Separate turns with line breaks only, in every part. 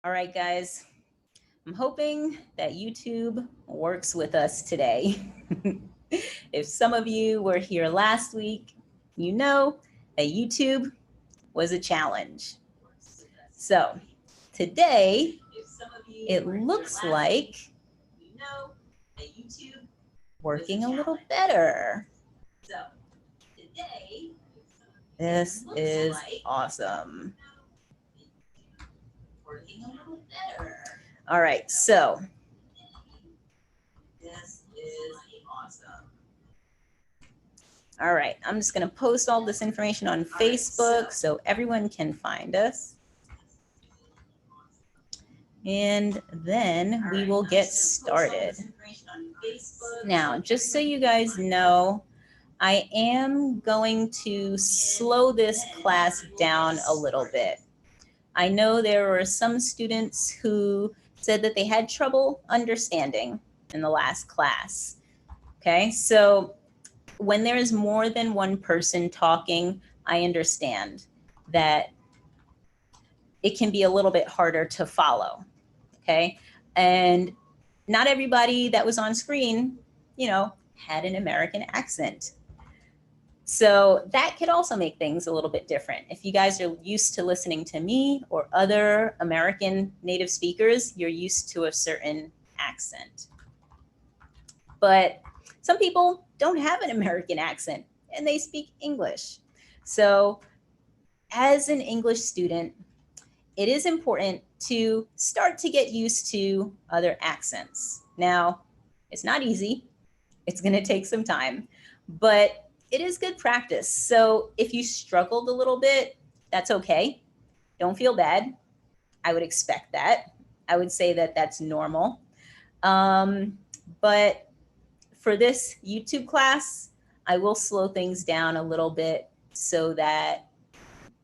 All right, guys, I'm hoping that YouTube works with us today. If some of you were here last week, you know that YouTube was a challenge. So today, it looks like working a little better. This is awesome. All right, so all right, I'm just going to post all this information on Facebook so everyone can find us. And then we will get started. Now, just so you guys know, I am going to slow this class down a little bit. I know there were some students who said that they had trouble understanding in the last class. Okay, so when there is more than one person talking, I understand that it can be a little bit harder to follow. Okay, and not everybody that was on screen, had an American accent. So that could also make things a little bit different. If you guys are used to listening to me or other American native speakers, you're used to a certain accent. But some people don't have an American accent and they speak English. So as an English student, it is important to start to get used to other accents. Now, it's not easy. It's going to take some time, but it is good practice. So if you struggled a little bit, that's okay. Don't feel bad. I would expect that. I would say that that's normal. But for this YouTube class, I will slow things down a little bit so that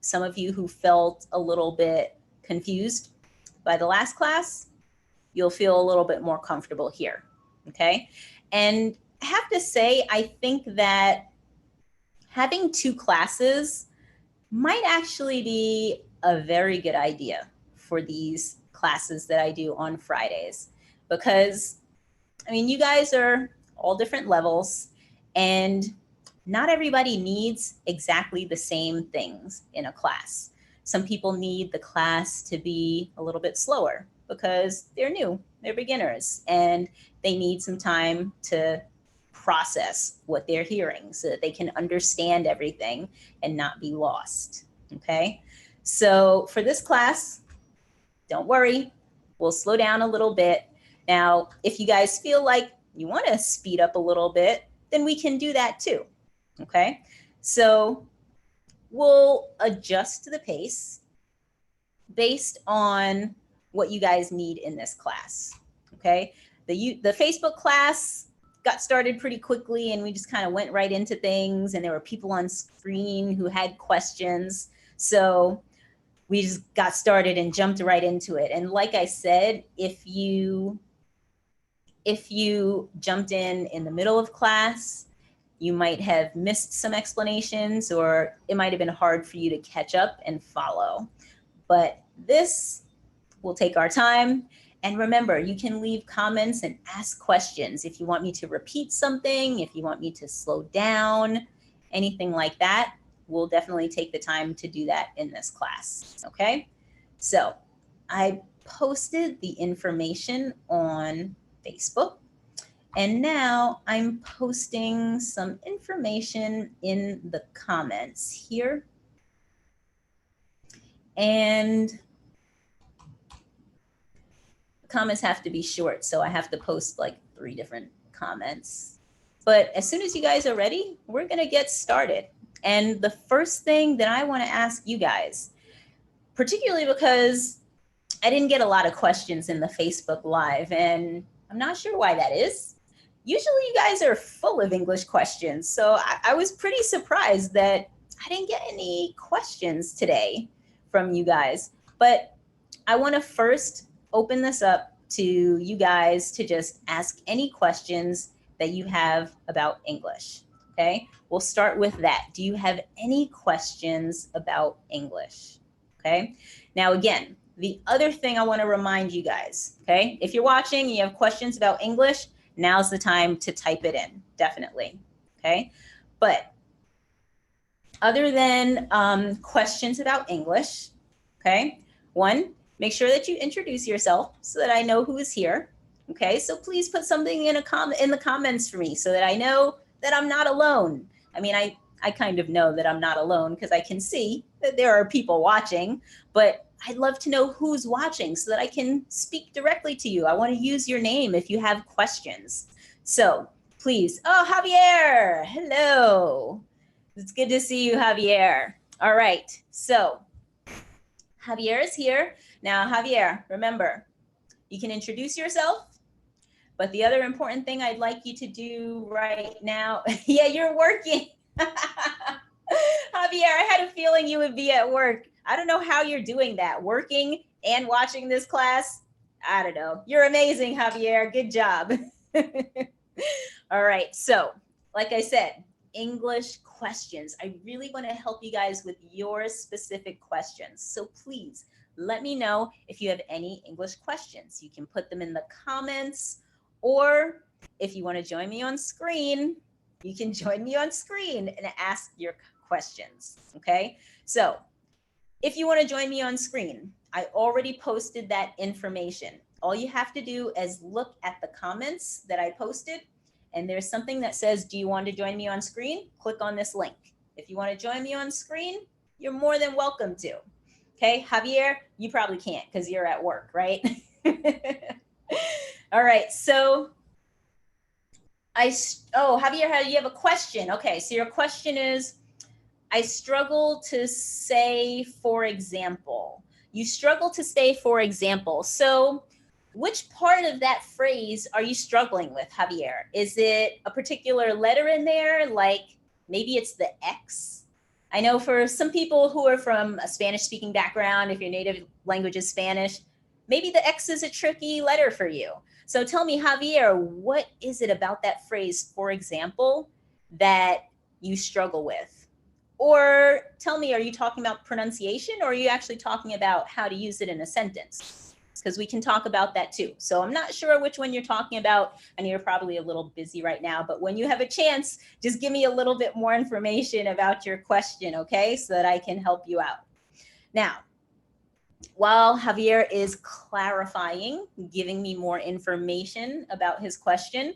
some of you who felt a little bit confused by the last class, you'll feel a little bit more comfortable here, okay? And I have to say, I think that having two classes might actually be a very good idea for these classes that I do on Fridays, because, you guys are all different levels and not everybody needs exactly the same things in a class. Some people need the class to be a little bit slower because they're new, they're beginners, and they need some time to process what they're hearing so that they can understand everything and not be lost, okay? So for this class, don't worry, we'll slow down a little bit. Now, if you guys feel like you want to speed up a little bit, then we can do that too, okay? So we'll adjust the pace based on what you guys need in this class, okay? The Facebook class got started pretty quickly and we just kind of went right into things, and there were people on screen who had questions. So we just got started and jumped right into it. And like I said, if you jumped in the middle of class, you might have missed some explanations, or it might have been hard for you to catch up and follow. But this will take our time. And remember, you can leave comments and ask questions. If you want me to repeat something, if you want me to slow down, anything like that, we'll definitely take the time to do that in this class, okay? So I posted the information on Facebook, and now I'm posting some information in the comments here. And comments have to be short, so I have to post like 3 different comments. But as soon as you guys are ready, we're gonna get started. And the first thing that I wanna ask you guys, particularly because I didn't get a lot of questions in the Facebook Live, and I'm not sure why that is. Usually you guys are full of English questions, so I was pretty surprised that I didn't get any questions today from you guys. But I wanna first open this up to you guys to just ask any questions that you have about English, okay? We'll start with that. Do you have any questions about English? Okay. Now, again, the other thing I want to remind you guys, okay? If you're watching and you have questions about English, now's the time to type it in, definitely, okay? But other than questions about English, okay? One, make sure that you introduce yourself so that I know who is here, okay? So please put something in the comments for me so that I know that I'm not alone. I mean, I kind of know that I'm not alone because I can see that there are people watching, but I'd love to know who's watching so that I can speak directly to you. I want to use your name if you have questions. So please, oh, Javier, hello. It's good to see you, Javier. All right, so Javier is here. Now, Javier, remember, you can introduce yourself, but the other important thing I'd like you to do right now, yeah, you're working. Javier, I had a feeling you would be at work. I don't know how you're doing that, working and watching this class. I don't know. You're amazing, Javier. Good job. All right, so like I said, English questions. I really want to help you guys with your specific questions. So please let me know if you have any English questions. You can put them in the comments, or if you want to join me on screen, you can join me on screen and ask your questions, okay? So if you want to join me on screen, I already posted that information. All you have to do is look at the comments that I posted, and there's something that says, do you want to join me on screen? Click on this link. If you want to join me on screen, you're more than welcome to. Okay, Javier, you probably can't because you're at work, right? All right, so Javier, you have a question. Okay, so your question is, I struggle to say, for example. You struggle to say, for example. So which part of that phrase are you struggling with, Javier? Is it a particular letter in there? Like maybe it's the X? I know for some people who are from a Spanish-speaking background, if your native language is Spanish, maybe the X is a tricky letter for you. So tell me, Javier, what is it about that phrase, for example, that you struggle with? Or tell me, are you talking about pronunciation, or are you actually talking about how to use it in a sentence? Because we can talk about that too. So I'm not sure which one you're talking about. I know you're probably a little busy right now, but when you have a chance, just give me a little bit more information about your question, okay? So that I can help you out. Now, while Javier is clarifying, giving me more information about his question,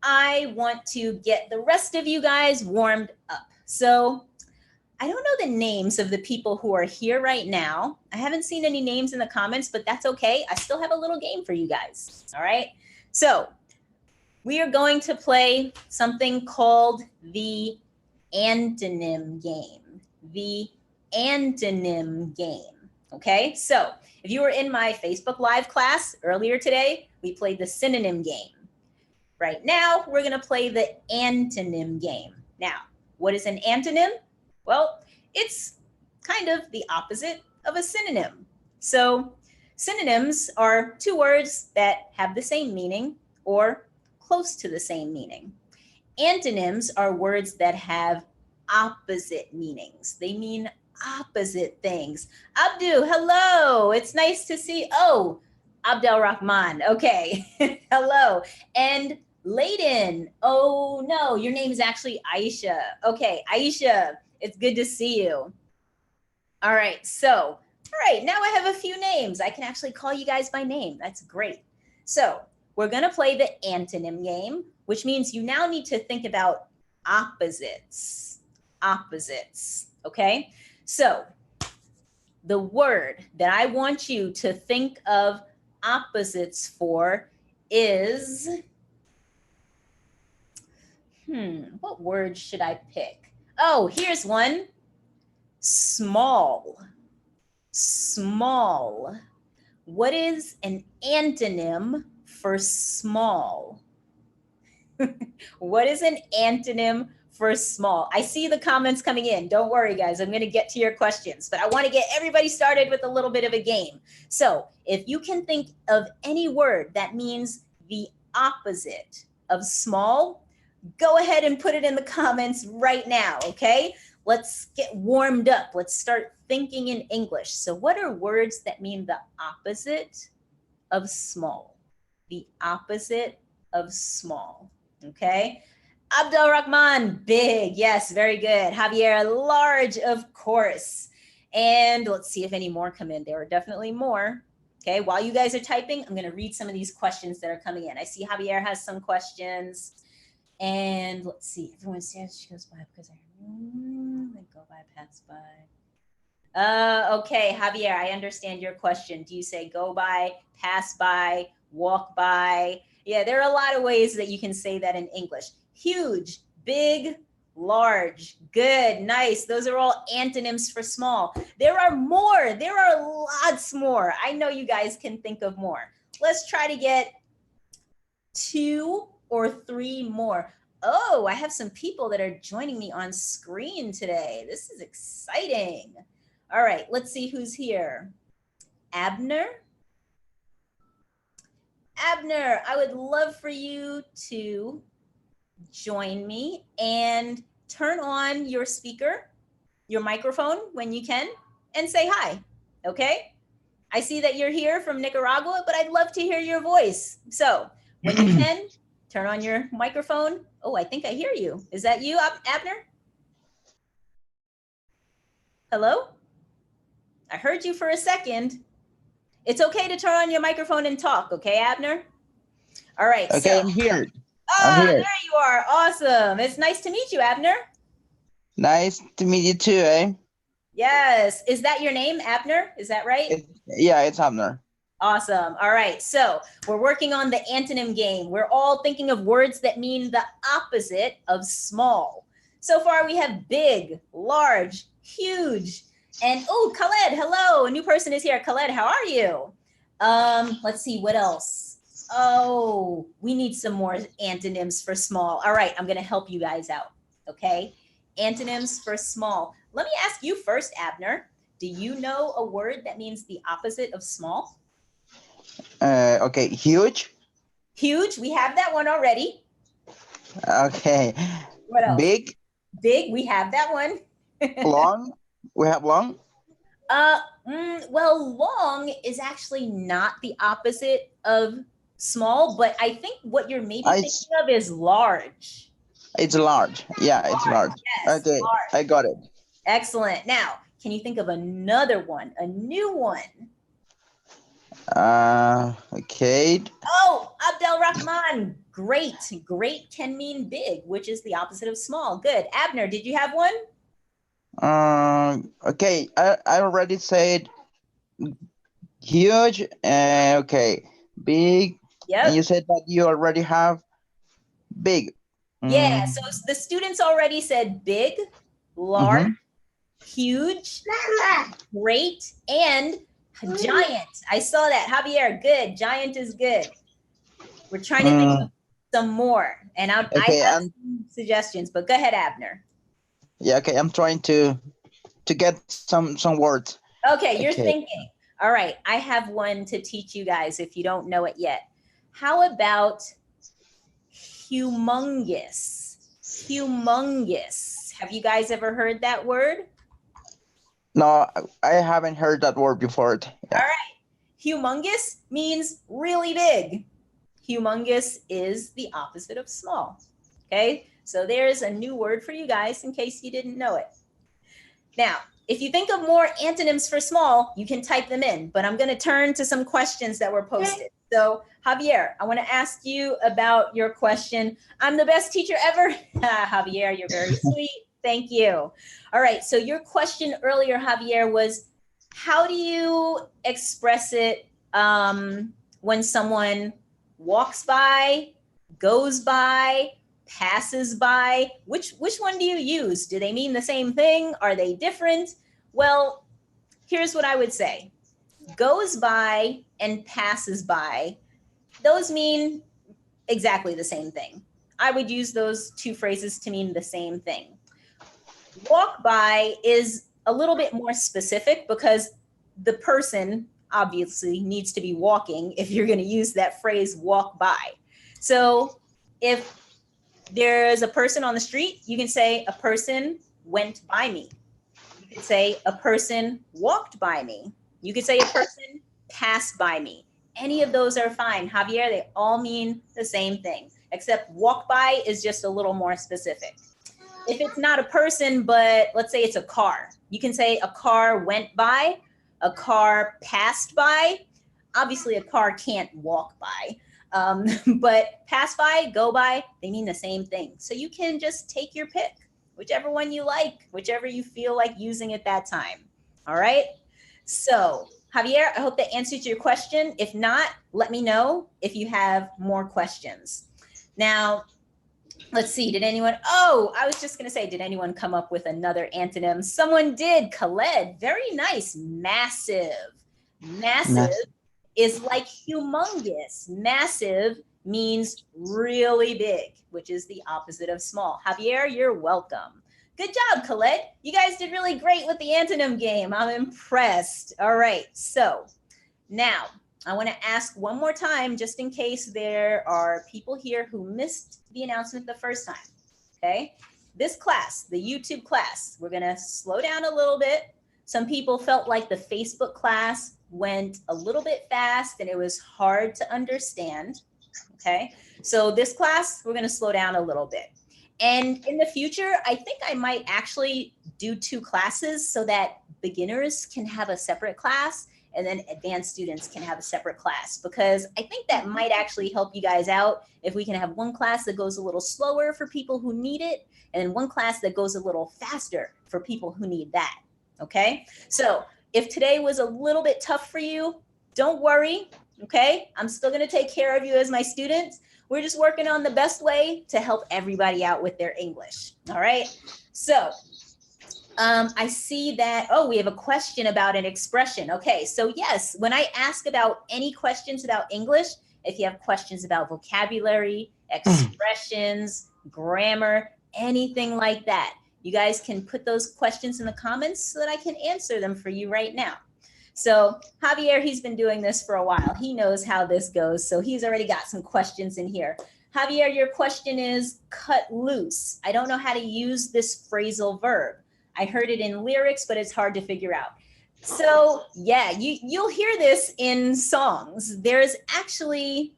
I want to get the rest of you guys warmed up. So I don't know the names of the people who are here right now. I haven't seen any names in the comments, but that's okay. I still have a little game for you guys. All right. So we are going to play something called the antonym game. The antonym game. Okay. So if you were in my Facebook Live class earlier today, we played the synonym game. Right now, we're going to play the antonym game. Now, what is an antonym? Well, it's kind of the opposite of a synonym. So synonyms are two words that have the same meaning or close to the same meaning. Antonyms are words that have opposite meanings. They mean opposite things. Abdu, hello. It's nice to see. Oh, Abdel Rahman. Okay. Hello. And Layden. Oh, no, your name is actually Aisha. Okay, Aisha. It's good to see you. All right, so, now I have a few names. I can actually call you guys by name. That's great. So we're gonna play the antonym game, which means you now need to think about opposites. Opposites, okay? So the word that I want you to think of opposites for is, what word should I pick? Oh, here's one. Small. Small. What is an antonym for small? What is an antonym for small? I see the comments coming in. Don't worry, guys. I'm going to get to your questions, but I want to get everybody started with a little bit of a game. So if you can think of any word that means the opposite of small, go ahead and put it in the comments right now, okay? let's get warmed up. Let's start thinking in English. So what are words that mean the opposite of small? The opposite of small, okay? Abdul Rahman, big. Yes, very good. Javier, large, of course. And let's see if any more come in. There are definitely more. Okay, while you guys are typing, I'm going to read some of these questions that are coming in. I see Javier has some questions. And let's see, everyone says she goes by because I go by, pass by. Okay, Javier, I understand your question. Do you say go by, pass by, walk by? Yeah, there are a lot of ways that you can say that in English. Huge, big, large, good, nice. Those are all antonyms for small. There are more. There are lots more. I know you guys can think of more. Let's try to get 2 or 3 more. Oh, I have some people that are joining me on screen today. This is exciting. All right, let's see who's here. Abner. Abner, I would love for you to join me and turn on your speaker, your microphone when you can, and say hi, okay? I see that you're here from Nicaragua, but I'd love to hear your voice. So when you can, turn on your microphone. Oh, I think I hear you. Is that you, Abner? Hello? I heard you for a second. It's okay to turn on your microphone and talk, okay, Abner? All right.
Okay,
so,
I'm here.
Ah,
I'm here.
there you are. Awesome. It's nice to meet you, Abner.
Nice to meet you too, eh?
Yes. Is that your name, Abner? Is that right?
Yeah, it's Abner.
Awesome. All right. So we're working on the antonym game. We're all thinking of words that mean the opposite of small. So far, we have big, large, huge, and oh, Khaled, hello. A new person is here. Khaled, how are you? Let's see, what else? Oh, we need some more antonyms for small. All right, I'm going to help you guys out. Okay. Antonyms for small. Let me ask you first, Abner. Do you know a word that means the opposite of small?
Okay, huge.
Huge. We have that one already.
Okay.
What else?
Big.
Big. We have that one.
Long. We have long.
Well, long is actually not the opposite of small, but I think what you're maybe thinking of is large.
It's large. Yeah, it's large.
Yes,
okay,
large.
I got it.
Excellent. Now, can you think of another one, a new one?
Okay.
Oh, Abdel Rahman. Great. Great can mean big, which is the opposite of small. Good. Abner, did you have one?
Okay, I already said huge. Okay, big.
Yep.
And you said that you already have big.
Yeah, so the students already said big, large, huge, great, and giant. I saw that. Javier, good. Giant is good. We're trying to think of some more. And I have some suggestions, but go ahead, Abner.
Yeah, okay, I'm trying to get some words.
Okay, you're thinking. All right, I have one to teach you guys if you don't know it yet. How about humongous? Humongous. Have you guys ever heard that word?
No, I haven't heard that word before. Yeah.
All right. Humongous means really big. Humongous is the opposite of small. Okay, so there's a new word for you guys in case you didn't know it. Now, if you think of more antonyms for small, you can type them in, but I'm going to turn to some questions that were posted. So, Javier, I want to ask you about your question. I'm the best teacher ever. Javier, you're very sweet. Thank you. All right, so your question earlier, Javier, was how do you express it when someone walks by, goes by, passes by? Which one do you use? Do they mean the same thing? Are they different? Well, here's what I would say. Goes by and passes by, those mean exactly the same thing. I would use those two phrases to mean the same thing. Walk by is a little bit more specific because the person obviously needs to be walking if you're going to use that phrase walk by. So if there's a person on the street, you can say a person went by me. You could say a person walked by me. You could say a person passed by me. Any of those are fine. Javier, they all mean the same thing, except walk by is just a little more specific. If it's not a person, but let's say it's a car, you can say a car went by, a car passed by. Obviously, a car can't walk by, but pass by, go by, they mean the same thing. So you can just take your pick, whichever one you like, whichever you feel like using at that time. All right. So Javier, I hope that answered your question. If not, let me know if you have more questions. Now, let's see, did anyone, I was just going to say, did anyone come up with another antonym? Someone did, Khaled, very nice, massive. Massive is like humongous. Massive means really big, which is the opposite of small. Javier, you're welcome. Good job, Khaled. You guys did really great with the antonym game. I'm impressed. All right, so now I want to ask one more time, just in case there are people here who missed the announcement the first time, okay? This class, the YouTube class, we're going to slow down a little bit. Some people felt like the Facebook class went a little bit fast and it was hard to understand, okay? So this class, we're going to slow down a little bit. And in the future, I think I might actually do 2 classes so that beginners can have a separate class and then advanced students can have a separate class, because I think that might actually help you guys out if we can have one class that goes a little slower for people who need it, and then one class that goes a little faster for people who need that, okay? So if today was a little bit tough for you, don't worry, okay? I'm still gonna take care of you as my students. We're just working on the best way to help everybody out with their English, all right? So I see that, we have a question about an expression. Okay, so yes, when I ask about any questions about English, if you have questions about vocabulary, expressions, grammar, anything like that, you guys can put those questions in the comments so that I can answer them for you right now. So Javier, he's been doing this for a while. He knows how this goes, so he's already got some questions in here. Javier, your question is cut loose. I don't know how to use this phrasal verb. I heard it in lyrics, but it's hard to figure out. So yeah, you'll hear this in songs. There's actually,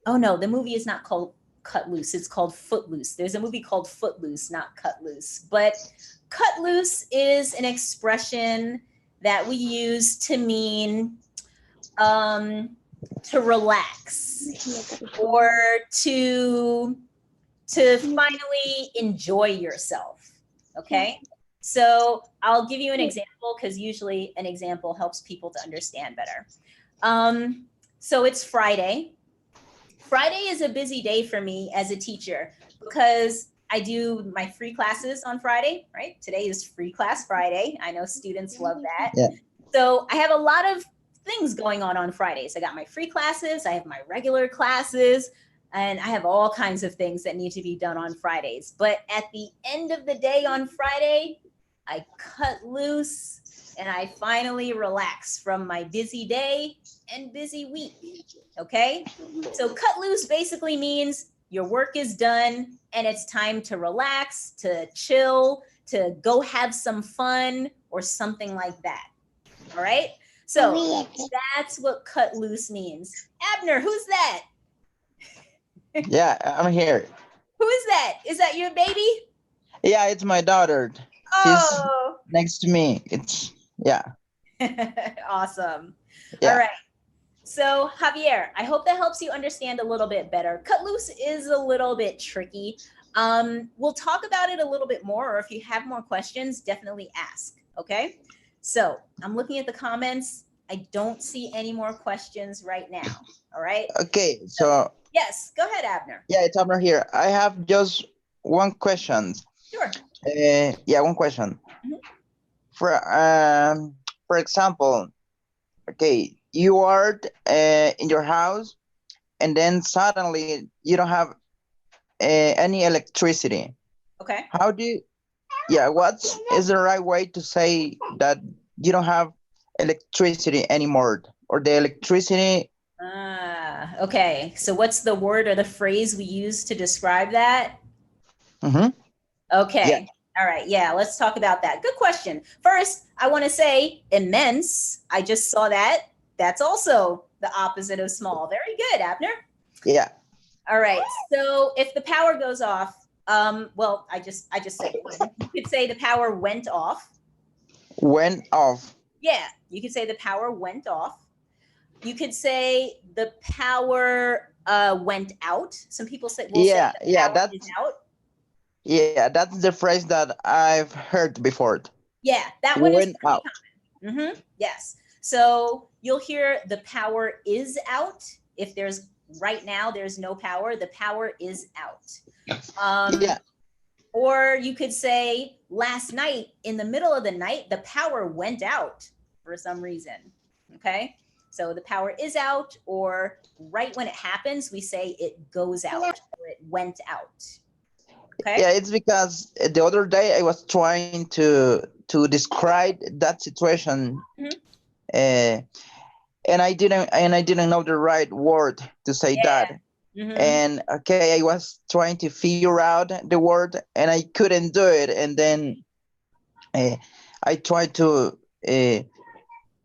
oh no, the movie is not called Cut Loose. It's called Footloose. There's a movie called Footloose, not Cut Loose. But cut loose is an expression that we use to mean to relax or to finally enjoy yourself. Okay, so I'll give you an example because usually an example helps people to understand better. So it's Friday. Friday is a busy day for me as a teacher because I do my free classes on Friday, right? Today is Free Class Friday. I know students love that.
Yeah.
So I have a lot of things going on Fridays. I got my free classes, I have my regular classes, and I have all kinds of things that need to be done on Fridays. But at the end of the day on Friday, I cut loose and I finally relax from my busy day and busy week, okay? So cut loose basically means your work is done and it's time to relax, to chill, to go have some fun or something like that, all right? So that's what cut loose means. Abner, who's that?
Yeah, I'm here.
Who is that? Is that your baby?
Yeah, it's my daughter.
Oh.
She's next to me. It's, yeah.
Awesome.
Yeah.
All right. So Javier, I hope that helps you understand a little bit better. Cut loose is a little bit tricky. We'll talk about it a little bit more, or if you have more questions, definitely ask, okay? So I'm looking at the comments. I don't see any more questions right now, all right?
Okay, so.
Yes, go ahead, Abner.
Yeah, it's Abner here. I have just one question.
Sure.
Yeah, one question.
Mhm.
For example, okay, you are in your house and then suddenly you don't have any electricity.
Okay.
How do you, what is the right way to say that you don't have electricity anymore, or the electricity?
Okay, so what's the word or the phrase we use to describe that?
Mm-hmm.
Okay.
Yeah.
All right, yeah, let's talk about that. Good question. First, I want to say immense. I just saw that. That's also the opposite of small. Very good, Abner.
Yeah.
All right. So if the power goes off, well, I just said one. You could say the power went off.
Went off.
Yeah, you could say the power went off. You could say the power went out. Some people say will say
Yeah,
the
yeah,
power is out.
that's the phrase that I've heard before.
Yeah, that one is
Went
pretty
out.
common. Yes. So you'll hear the power is out. If there's right now there's no power, the power is out.
Yeah.
Or you could say last night in the middle of the night, the power went out for some reason. Okay. So the power is out, or right when it happens, we say it goes out or it went out. Okay.
Yeah, it's because the other day I was trying to describe that situation,
Mhm.
uh, and I didn't know the right word to say that.
Hmm.
And okay, I was trying to figure out the word and I couldn't do it. And then uh, I tried to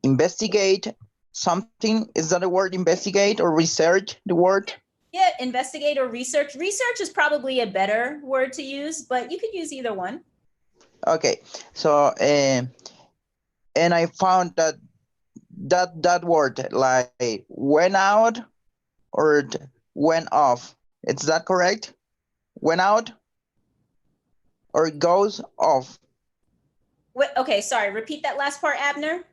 investigate something. Is that a word, investigate, or research the word?
Yeah. Investigate or research. Research is probably a better word to use, but you could use either one.
Okay, so and I found that word like went out or went off. Is that correct? Went out or goes off?
What, okay. Sorry. Repeat that last part, Abner.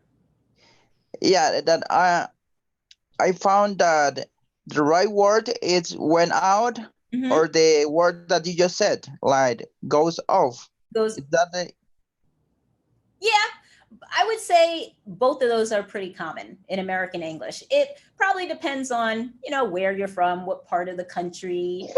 Yeah, that I found that the right word is went out,
Hmm.
or the word that you just said, like goes off.
Goes.
Is that the
Yeah. I would say both of those are pretty common in American English. It probably depends on, where you're from, what part of the country,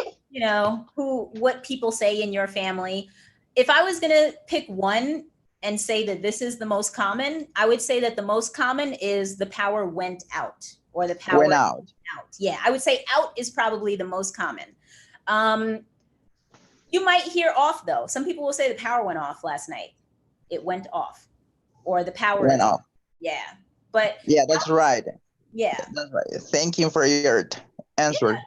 what people say in your family. If I was going to pick one and say that this is the most common, I would say that the most common is the power went out or the
went
power
out?
out. Yeah, I would say out is probably the most common. Um, you might hear off though. Some people will say the power went off last night. It went off or the power
Went
is
off.
off. Yeah. But
Yeah, that's right.
yeah.
That's right. Thank you for your
Yeah.
answer.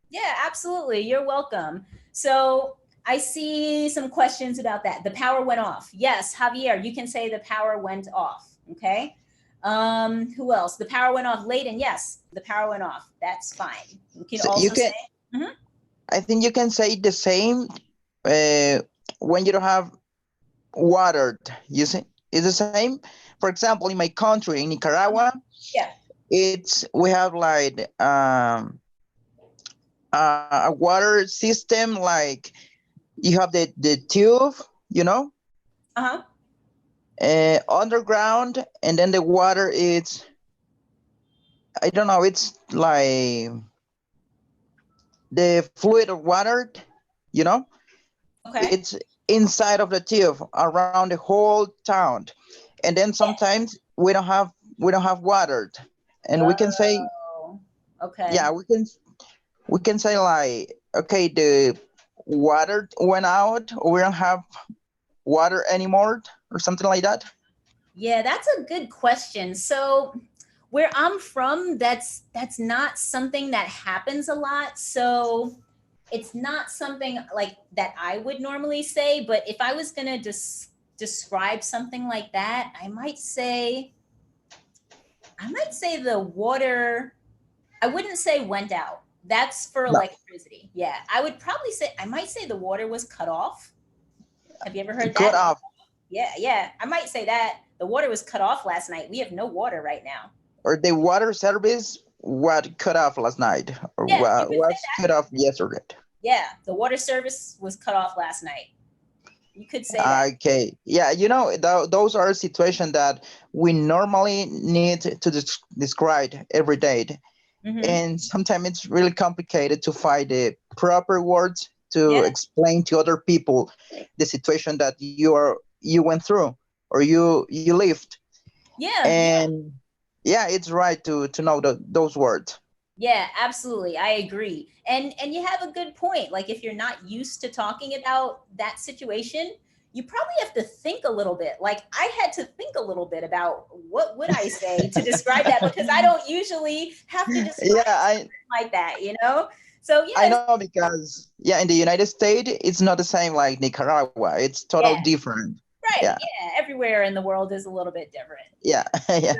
Yeah, absolutely. You're welcome. So I see some questions about that. The power went off. Yes, Javier, you can say the power went off. Okay. Who else? The power went off late, and yes, the power went off. That's fine. You can
So you
also say,
can,
mhm.
I think you can say the same uh, when you don't have water. You see, it's the same. For example, in my country, in Nicaragua,
Yeah.
we have like a water system, like you have the tube, you know,
Uh-huh.
underground, and then the water is, I don't know, it's like the fluid of water, you know,
Okay.
it's inside of the tube around the whole town. And then sometimes we don't have water, and we can say,
Oh, okay.
yeah, we can say like, okay, the water went out, or we don't have water anymore, or something like that.
Yeah, that's a good question. So where I'm from, that's not something that happens a lot. So it's not something like that I would normally say. But if I was gonna describe something like that, I might say the water. I wouldn't say went out. That's for
No,
electricity. Yeah, I might say the water was cut off. Have you ever heard
cut
that?
off,
Yeah, yeah. I might say that the water was cut off last night. We have no water right now.
or the water service was cut off last night, or
Yeah, you could say
was
that.
cut off yesterday.
Yeah, the water service was cut off last night. You could say that.
Okay, yeah, those are situations that we normally need to describe every day,
Hmm.
and sometimes it's really complicated to find the proper words to
Yeah,
explain to other people the situation that you went through, or you lived.
yeah,
And yeah, it's right to know those words.
yeah. Absolutely, I agree. And you have a good point. Like if you're not used to talking about that situation, you probably have to think a little bit. Like I had to think a little bit about what would I say to describe that, because I don't usually have to describe something like that, you know? So yes.
I know, because in the United States, it's not the same like Nicaragua. It's totally different.
Right. Yeah. Everywhere in the world is a little bit different.
Yeah.
Yeah.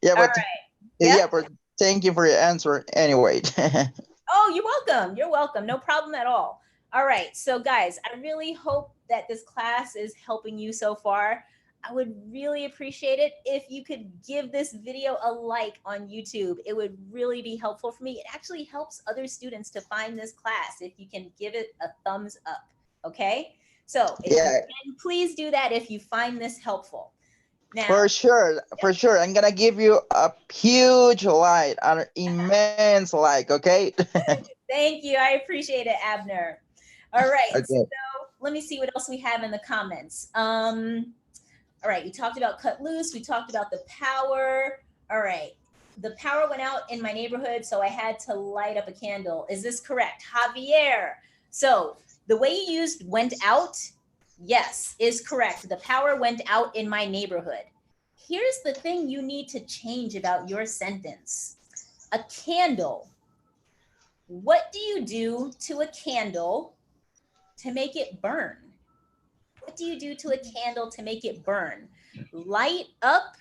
Yeah.
But,
but thank you for your answer anyway.
Oh, you're welcome. You're welcome. No problem at all. All right. So guys, I really hope that this class is helping you so far. I would really appreciate it if you could give this video a like on YouTube. It would really be helpful for me. It actually helps other students to find this class if you can give it a thumbs up. Okay? So if you can, please do that if you find this helpful. Now,
for sure. I'm gonna give you a huge like, an immense like, okay?
Thank you. I appreciate it, Abner. All right.
Okay.
So let me see what else we have in the comments. All right, we talked about cut loose. We talked about the power. All right. The power went out in my neighborhood, so I had to light up a candle. Is this correct? Javier. So the way you used went out, yes, is correct. The power went out in my neighborhood. Here's the thing you need to change about your sentence. A candle. What do you do to a candle to make it burn? What do you do to a candle to make it burn? Light up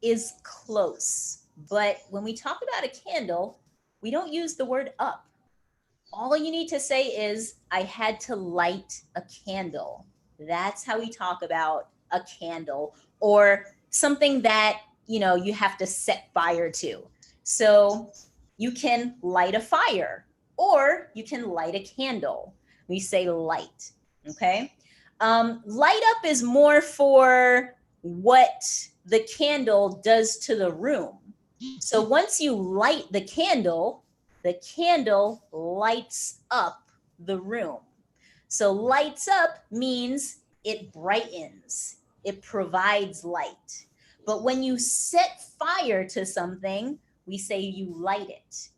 is close, but when we talk about a candle, we don't use the word up. All you need to say is, I had to light a candle. That's how we talk about a candle, or something that, you have to set fire to. So you can light a fire, or you can light a candle. We say light, okay? Light up is more for what the candle does to the room. So once you light the candle lights up the room. So lights up means it brightens, it provides light. But when you set fire to something, we say you light it.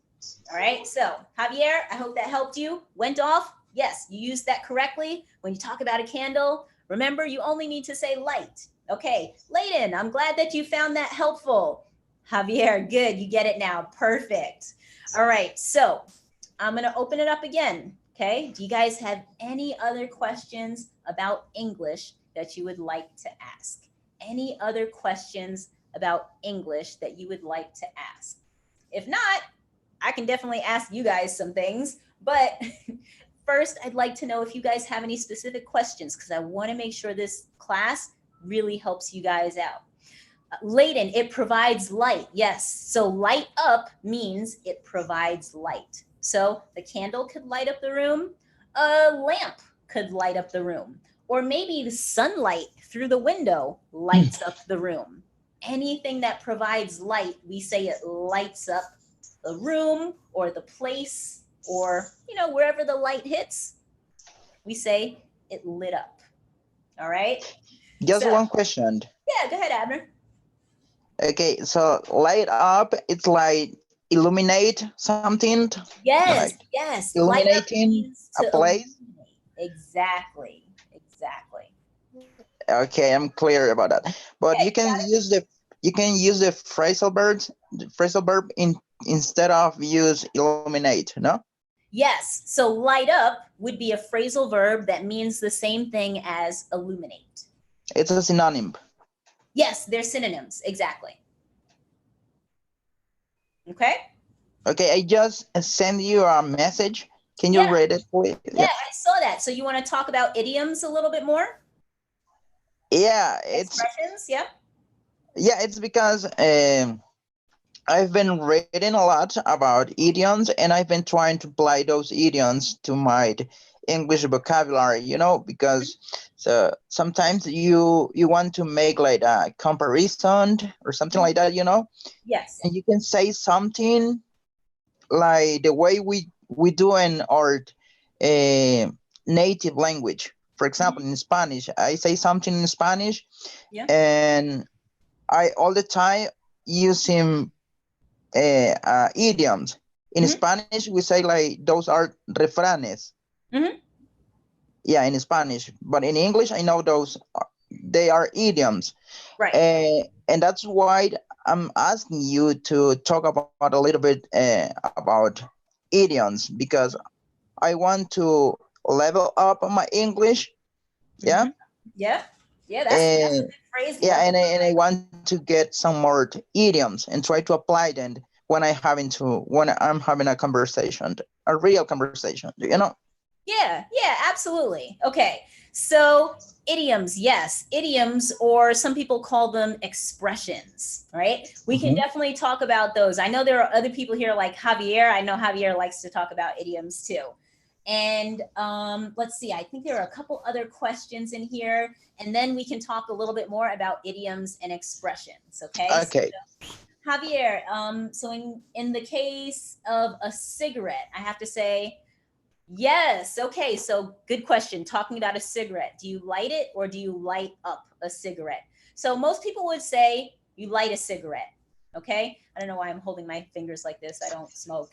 All right, so Javier, I hope that helped you. Went off? Yes, you used that correctly. When you talk about a candle, remember, you only need to say light. Okay, Layden, I'm glad that you found that helpful. Javier, good, you get it now. Perfect. All right, so I'm gonna open it up again, okay? Do you guys have any other questions about English that you would like to ask? Any other questions about English that you would like to ask? If not, I can definitely ask you guys some things, but first, I'd like to know if you guys have any specific questions, because I want to make sure this class really helps you guys out. Layden, it provides light. Yes. So light up means it provides light. So the candle could light up the room. A lamp could light up the room. Or maybe the sunlight through the window lights up the room. Anything that provides light, we say it lights up the room or the place, or, wherever the light hits, we say it lit up. All right.
Just one question.
Yeah, go ahead, Abner.
Okay, so light up, it's like illuminate something.
Yes,
like
yes.
Illuminating a place.
Exactly.
Okay, I'm clear about that. But you can use the phrasal verb instead of use illuminate, no?
Yes. So light up would be a phrasal verb that means the same thing as illuminate.
It's a synonym.
Yes, they're synonyms. Exactly. Okay.
Okay, I just send you a message. Can you read it, please?
Yeah, I saw that. So you want to talk about idioms a little bit more?
Yeah,
expressions. Yeah.
Yeah, it's because I've been reading a lot about idioms, and I've been trying to apply those idioms to my English vocabulary, because sometimes you want to make like a comparison or something like that,
Yes.
And you can say something like the way we do in our native language. For example, in Spanish, I say something in Spanish, and I all the time using idioms. In Spanish, we say like those are refranes. yeah, in Spanish, but in English, I know they are idioms.
Right.
And that's why I'm asking you to talk about a little bit about idioms, because I want to level up my English. Yeah.
Mm-hmm. Yeah. Yeah, that's a
And
good phrase,
yeah,
level.
and I want to get some more idioms and try to apply them when I'm having a conversation, a real conversation. You know?
Yeah, yeah, absolutely. Okay. So idioms, yes, idioms, or some people call them expressions, right? We can
Mhm.
definitely talk about those. I know there are other people here like Javier. I know Javier likes to talk about idioms too. And let's see, I think there are a couple other questions in here, and then we can talk a little bit more about idioms and expressions. Okay. So,
Okay.
Javier, so in the case of a cigarette, I have to say, yes. Okay. So, good question. Talking about a cigarette, do you light it or do you light up a cigarette? So, most people would say you light a cigarette. Okay. I don't know why I'm holding my fingers like this. I don't smoke,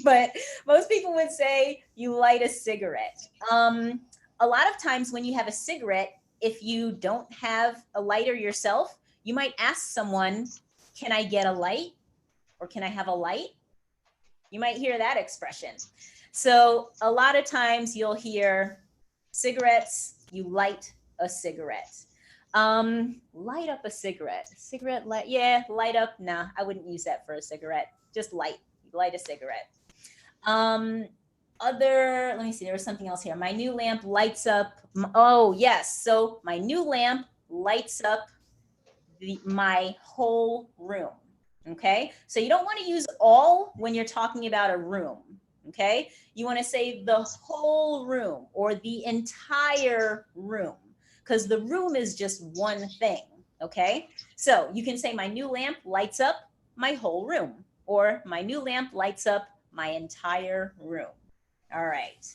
but most people would say you light a cigarette. A lot of times when you have a cigarette, if you don't have a lighter yourself, you might ask someone, can I get a light? Or can I have a light? You might hear that expression. So a lot of times you'll hear cigarettes, you light a cigarette. Light up a cigarette. Cigarette light, yeah, light up. Nah, I wouldn't use that for a cigarette. Just light a cigarette. Um, let me see, there was something else here. My new lamp lights up. Oh, yes. So my new lamp lights up my whole room. Okay. So you don't want to use all when you're talking about a room. Okay. You want to say the whole room or the entire room, because the room is just one thing. Okay. So you can say, my new lamp lights up my whole room, or my new lamp lights up my entire room. All right.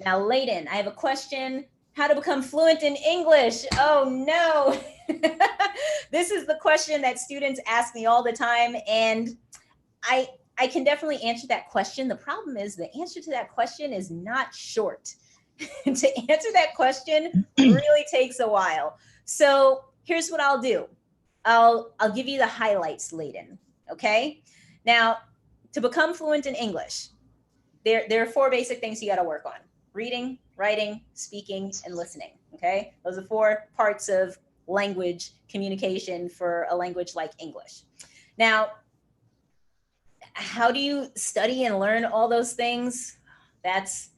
Now, Layden, I have a question. How to become fluent in English? Oh, no. This is the question that students ask me all the time. And I, I can definitely answer that question. The problem is the answer to that question is not short. To answer that question really takes a while. So here's what I'll do. I'll give you the highlights, Layden. Okay. Now, to become fluent in English, there are four basic things you got to work on: reading, writing, speaking, and listening. Okay, those are four parts of language communication for a language like English. Now, how do you study and learn all those things? That's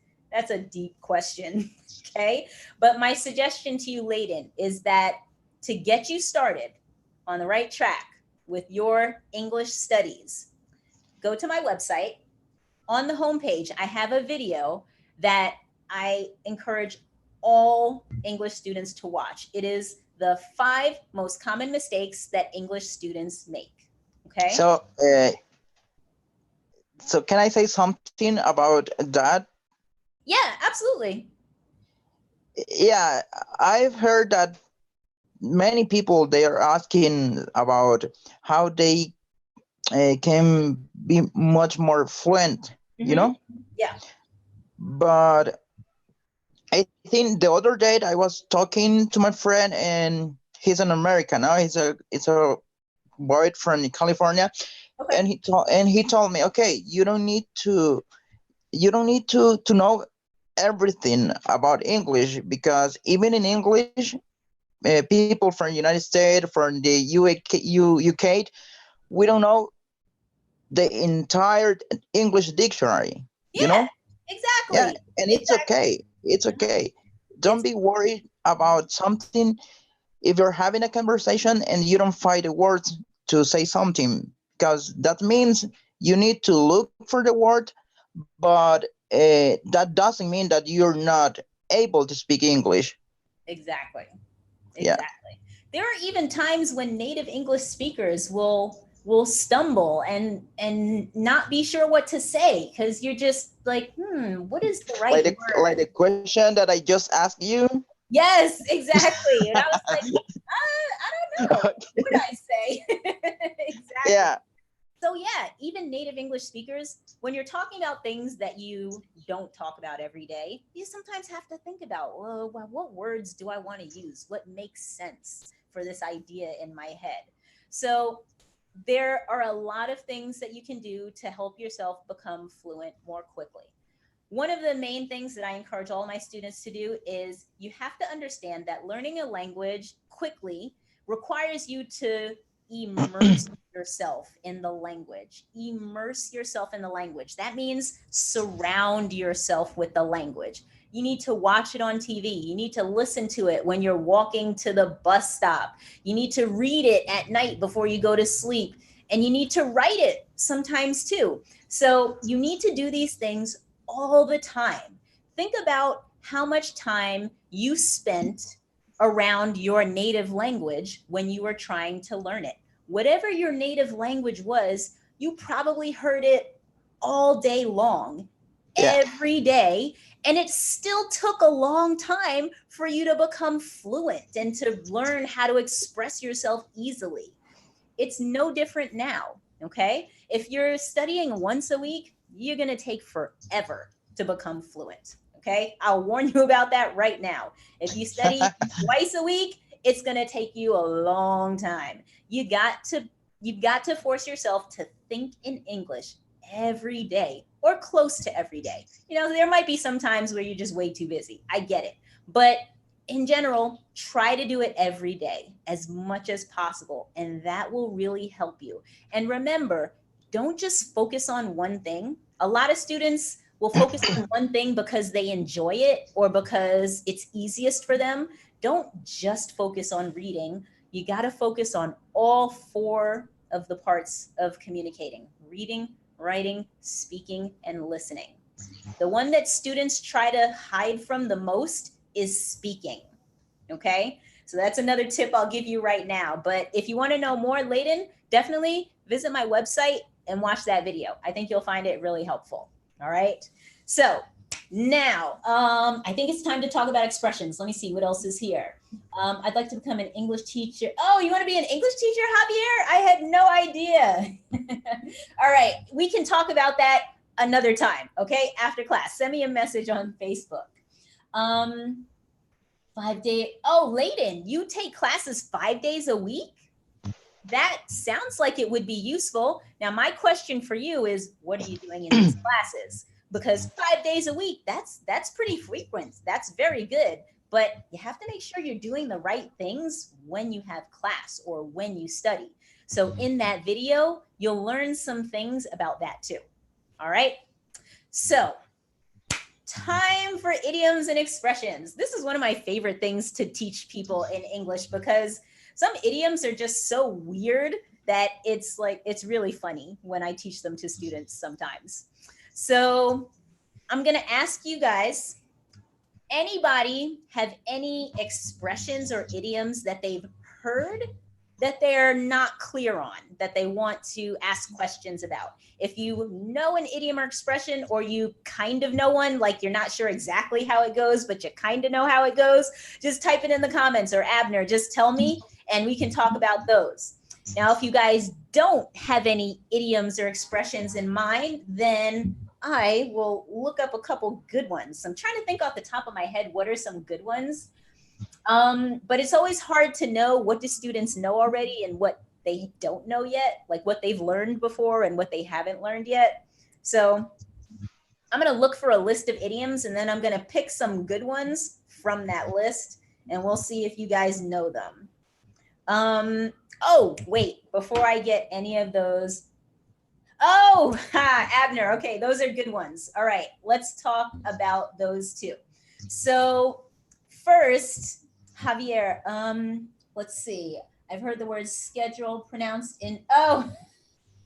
a deep question. Okay, but my suggestion to you, Layden, is that to get you started on the right track with your English studies, go to my website. On the homepage, I have a video that I encourage all English students to watch. It is the 5 most common mistakes that English students make. Okay?
So, so can I say something about that?
Yeah, absolutely.
Yeah, I've heard that many people they are asking about how they can be much more fluent, you
Mm-hmm.
know.
Yeah.
But I think the other day I was talking to my friend, and he's an American now. It's a boy from California,
Okay.
and he told me, okay, you don't need to know everything about English, because even in English, people from United States, from the UK, we don't know the entire English dictionary, you
Yeah,
know? Yeah,
exactly.
and it's
Exactly.
okay. It's okay. Don't
It's
be worried about something. If you're having a conversation and you don't find the words to say something, because that means you need to look for the word, but that doesn't mean that you're not able to speak English.
exactly.
Yeah.
Exactly. There are even times when native English speakers will stumble and not be sure what to say, because you're just like, what is the right
Like
word?
the question that I just asked you.
Yes, exactly. And I was like, I don't know. What would I say? Exactly.
Yeah.
So yeah, even native English speakers, when you're talking about things that you don't talk about every day, you sometimes have to think about, well, what words do I want to use? What makes sense for this idea in my head? So there are a lot of things that you can do to help yourself become fluent more quickly. One of the main things that I encourage all my students to do is you have to understand that learning a language quickly requires you to immerse yourself in the language. Immerse yourself in the language. That means surround yourself with the language. You need to watch it on TV. You need to listen to it when you're walking to the bus stop. You need to read it at night before you go to sleep. And you need to write it sometimes too. So you need to do these things all the time. Think about how much time you spent around your native language when you were trying to learn it. Whatever your native language was, you probably heard it all day long,
Yeah.
every day, and it still took a long time for you to become fluent and to learn how to express yourself easily. It's no different now. Okay. If you're studying once a week, you're going to take forever to become fluent. Okay. I'll warn you about that right now. If you study twice a week, it's going to take you a long time. You got to, you've got to force yourself to think in English every day or close to every day. You know, there might be some times where you're just way too busy. I get it. But in general, try to do it every day as much as possible, and that will really help you. And remember, don't just focus on one thing. A lot of students will focus on one thing because they enjoy it or because it's easiest for them. Don't just focus on reading. You got to focus on all four of the parts of communicating: reading, writing, speaking, and listening. The one that students try to hide from the most is speaking. Okay. So that's another tip I'll give you right now. But if you want to know more, Layden, definitely visit my website and watch that video. I think you'll find it really helpful. All right. So now I think it's time to talk about expressions. Let me see what else is here. I'd like to become an English teacher. Oh, you want to be an English teacher, Javier? I had no idea. All right. We can talk about that another time. Okay. After class, send me a message on Facebook. 5 day. Oh, Layden, you take classes 5 days a week? That sounds like it would be useful. Now, my question for you is, what are you doing in these classes? Because 5 days a week, that's pretty frequent. That's very good. But you have to make sure you're doing the right things when you have class or when you study. So in that video, you'll learn some things about that too. All right. So time for idioms and expressions. This is one of my favorite things to teach people in English because some idioms are just so weird that it's like, it's really funny when I teach them to students sometimes. So I'm going to ask you guys, anybody have any expressions or idioms that they've heard that they're not clear on, that they want to ask questions about? If you know an idiom or expression, or you kind of know one, like you're not sure exactly how it goes, but you kind of know how it goes, just type it in the comments, or Abner, just tell me and we can talk about those. Now, if you guys don't have any idioms or expressions in mind, then I will look up a couple good ones. I'm trying to think off the top of my head, what are some good ones? But it's always hard to know what do students know already and what they don't know yet, like what they've learned before and what they haven't learned yet. So I'm going to look for a list of idioms, and then I'm going to pick some good ones from that list, and we'll see if you guys know them. Oh, wait, before I get any of those. Oh, Abner. Okay, those are good ones. All right, let's talk about those too. So first, Javier, let's see. I've heard the word schedule pronounced in, oh,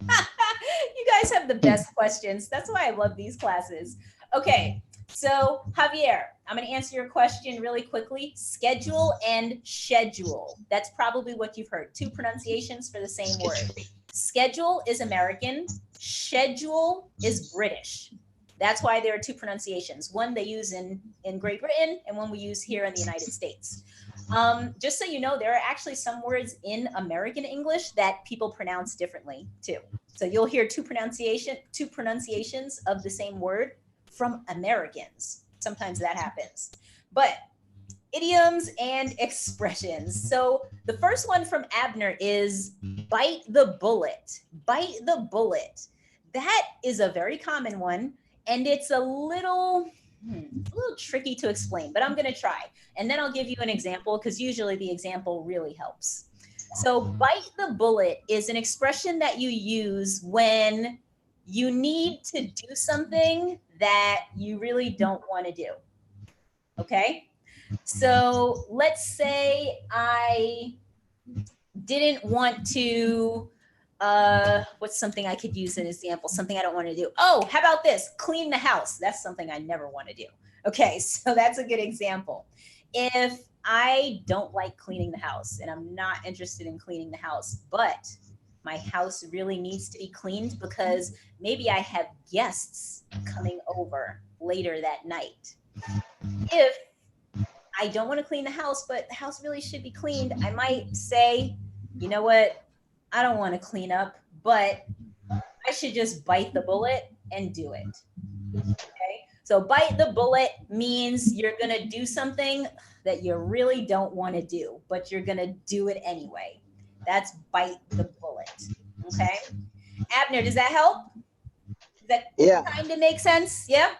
you guys have the best questions. That's why I love these classes. Okay, so Javier, I'm going to answer your question really quickly. Schedule and schedule. That's probably what you've heard. Two pronunciations for the same word. Schedule is American. Schedule is British. That's why there are two pronunciations. One they use in Great Britain and one we use here in the United States. Just so you know, there are actually some words in American English that people pronounce differently too. So you'll hear two pronunciations of the same word from Americans. Sometimes that happens. But idioms and expressions. So the first one from Abner is bite the bullet. Bite the bullet. That is a very common one, and it's a little tricky to explain, but I'm going to try. And then I'll give you an example because usually the example really helps. So bite the bullet is an expression that you use when you need to do something that you really don't want to do. Okay? So let's say I didn't want to, what's something I could use as an example? Something I don't want to do. Oh, how about this? Clean the house. That's something I never want to do. Okay, so that's a good example. If I don't like cleaning the house and I'm not interested in cleaning the house, but my house really needs to be cleaned because maybe I have guests coming over later that night. If I don't want to clean the house, but the house really should be cleaned, I might say, you know what? I don't want to clean up, but I should just bite the bullet and do it. Okay. So bite the bullet means you're going to do something that you really don't want to do, but you're going to do it anyway. That's bite the bullet. Okay. Abner, does that help? Does that kind of make sense? Yeah.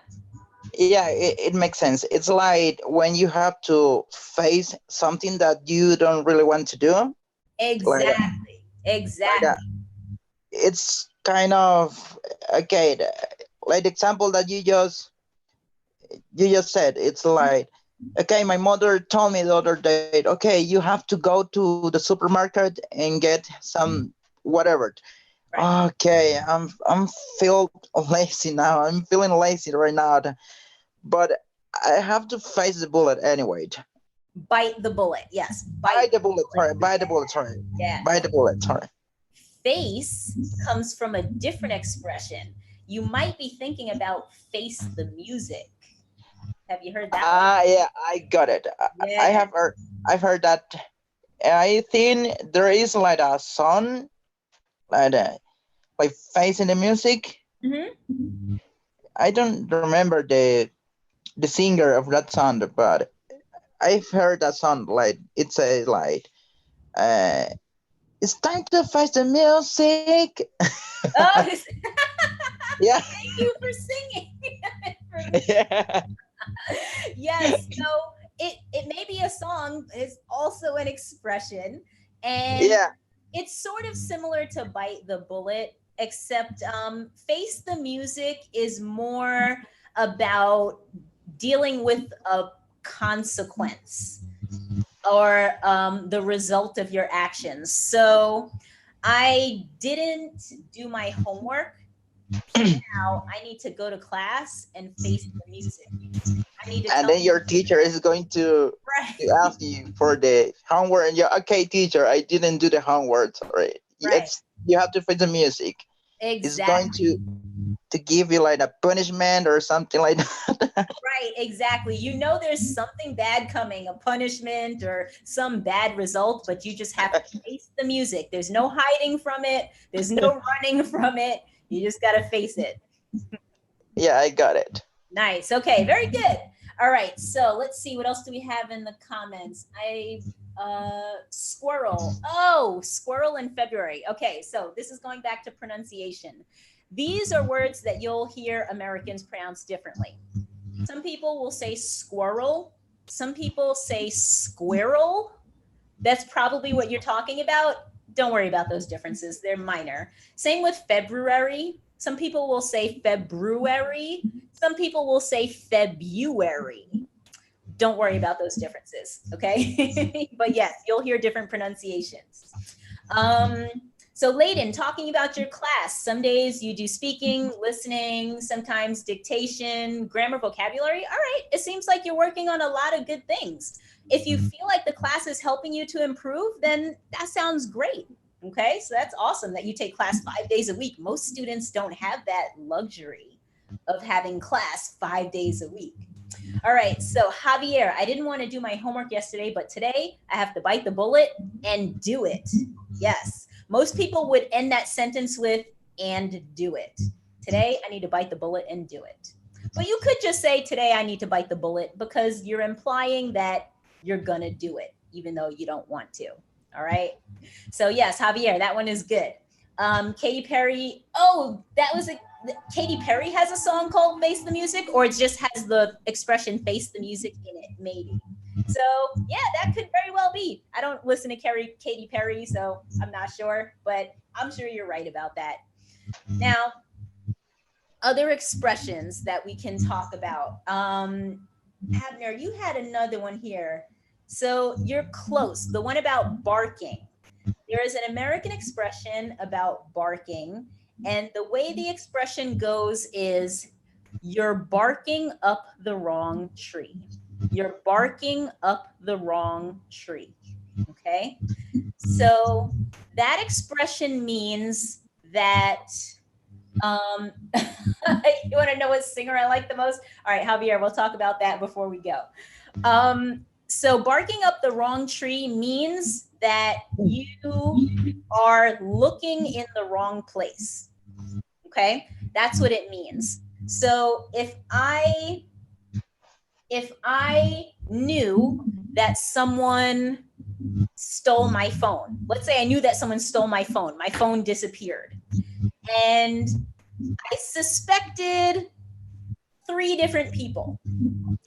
Yeah, it makes sense. It's like when you have to face something that you don't really want to do.
Exactly. Exactly.
It's kind of okay. Like the example that you just said. It's like, okay, my mother told me the other day, okay, you have to go to the supermarket and get some whatever. Right. Okay, I'm feel lazy now. I'm feeling lazy right now. But I have to face the bullet anyway.
Bite the bullet. Yes.
Bite the bullet. Sorry. Bite the bullet. Sorry. Yeah. Bite the bullet. Sorry.
Face comes from a different expression. You might be thinking about face the music. Have you heard that?
Yeah, I got it. Yeah. I've heard that. I think there is like a song, like facing the music. Mm-hmm. I don't remember the singer of that song, but I've heard that song. Like it says like, it's time to face the music.
Oh,
yeah.
Thank you for singing.
Yeah.
Yes. So it may be a song, is also an expression, and yeah, it's sort of similar to bite the bullet, except face the music is more about dealing with a consequence or the result of your actions. So I didn't do my homework. So now I need to go to class and face the music. I need to
and then your teacher is going to ask you for the homework, and you're okay, teacher, I didn't do the homework. Sorry. Right. You have to face the music.
Exactly.
It's going to give you like a punishment or something like that.
Right, exactly. You know there's something bad coming, a punishment or some bad result, but you just have to face the music. There's no hiding from it. There's no running from it. You just got to face it.
Yeah, I got it.
Nice. Okay, very good. All right, so let's see. What else do we have in the comments? Squirrel. Oh, squirrel in February. Okay, so this is going back to pronunciation. These are words that you'll hear Americans pronounce differently. Some people will say squirrel. Some people say squirrel. That's probably what you're talking about. Don't worry about those differences. They're minor. Same with February. Some people will say February. Some people will say February. Don't worry about those differences, okay? But yes, you'll hear different pronunciations. So Layden, talking about your class, some days you do speaking, listening, sometimes dictation, grammar, vocabulary. All right, it seems like you're working on a lot of good things. If you feel like the class is helping you to improve, then that sounds great. Okay, so that's awesome that you take class 5 days a week. Most students don't have that luxury of having class 5 days a week. All right, so Javier, I didn't want to do my homework yesterday, but today I have to bite the bullet and do it. Yes, most people would end that sentence with, and do it. Today, I need to bite the bullet and do it. But you could just say, today, I need to bite the bullet, because you're implying that you're going to do it, even though you don't want to. All right. So yes, Javier, that one is good. Katy Perry. Oh, that was a Katy Perry has a song called Face the Music, or it just has the expression face the music in it, maybe. So yeah, that could very well be. I don't listen to Katy Perry, so I'm not sure, but I'm sure you're right about that. Now, other expressions that we can talk about. Abner, you had another one here. So you're close. The one about barking. There is an American expression about barking, and the way the expression goes is, you're barking up the wrong tree. You're barking up the wrong tree. Okay? So that expression means that you want to know what singer I like the most? All right, Javier, we'll talk about that before we go. So barking up the wrong tree means that you are looking in the wrong place. Okay, that's what it means. So if I knew that someone stole my phone, let's say I knew that someone stole my phone disappeared, and I suspected 3 different people.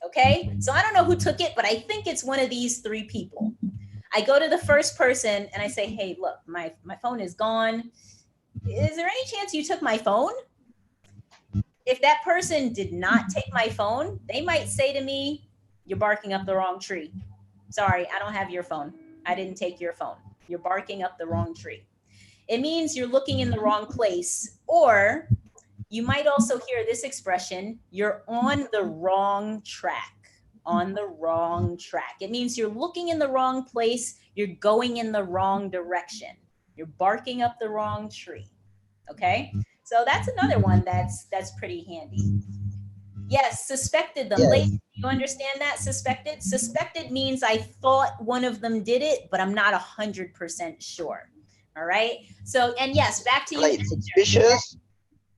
Okay, so I don't know who took it, but I think it's one of these 3 people. I go to the first person and I say, hey, look, my phone is gone. Is there any chance you took my phone? If that person did not take my phone, they might say to me, you're barking up the wrong tree. Sorry, I don't have your phone. I didn't take your phone. You're barking up the wrong tree. It means you're looking in the wrong place. Or you might also hear this expression, you're on the wrong track. On the wrong track. It means you're looking in the wrong place. You're going in the wrong direction. You're barking up the wrong tree. Okay? So that's another one that's pretty handy. Yes, suspected them.
Yes.
Ladies, do you understand that? Suspected? Suspected means I thought one of them did it, but I'm not 100% sure. All right? So, and yes, back to you.
Like suspicious?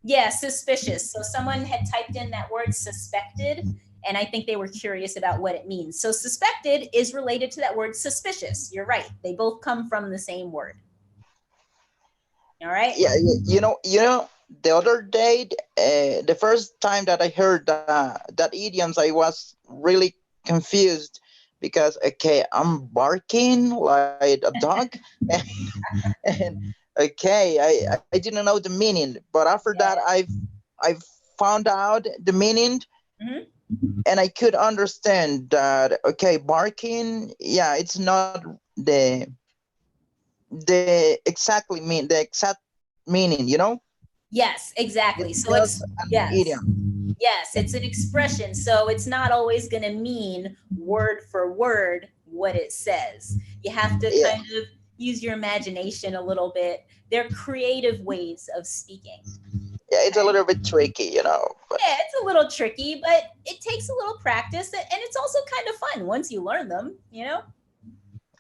Yeah, suspicious. So someone had typed in that word suspected, and I think they were curious about what it means. So suspected is related to that word suspicious. You're right. They both come from the same word. All right?
Yeah, you know, the other day, the first time that I heard that idioms, I was really confused because, okay, I'm barking like a dog. And okay, I didn't know the meaning, but after that, I've found out the meaning.
Mhm.
And I could understand that, okay, barking, yeah, it's not the exact meaning, you know?
Yes, exactly.
It's
So
just
it's,
an
yes.
idiom.
Yes, it's an expression. So it's not always going to mean word for word what it says. You have to
Yeah.
kind of use your imagination a little bit. They're creative ways of speaking.
Yeah, it's a little bit tricky, you know. But
Yeah, it's a little tricky, but it takes a little practice, and it's also kind of fun once you learn them, you know?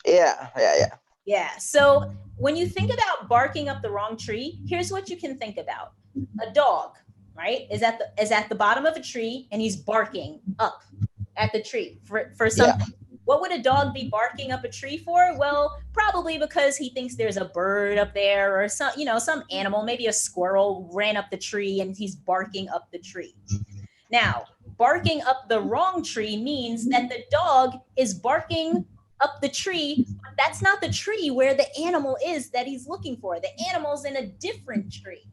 yeah.
Yeah. So when you think about barking up the wrong tree, here's what you can think about. A dog, right, is at the bottom of a tree, and he's barking up at the tree for something.
Yeah.
What would a dog be barking up a tree for? Well, probably because he thinks there's a bird up there, or some animal, maybe a squirrel ran up the tree and he's barking up the tree. Now, barking up the wrong tree means that the dog is barking up the tree, but that's not the tree where the animal is that he's looking for. The animal's in a different tree.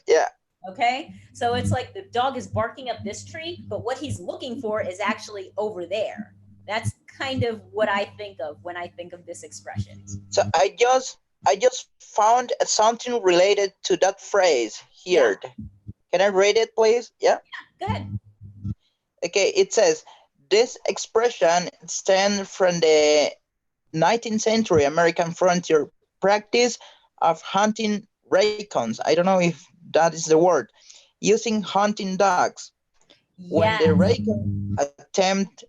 Yeah.
Okay? So it's like the dog is barking up this tree, but what he's looking for is actually over there. That's kind of what I think of when I think of this expression.
So I just found something related to that phrase here. Yeah. Can I read it, please? Yeah.
Go ahead.
Okay, it says, this expression stems from the 19th century American frontier practice of hunting raccoons. I don't know if that is the word. Using hunting dogs. When the raccoon attempt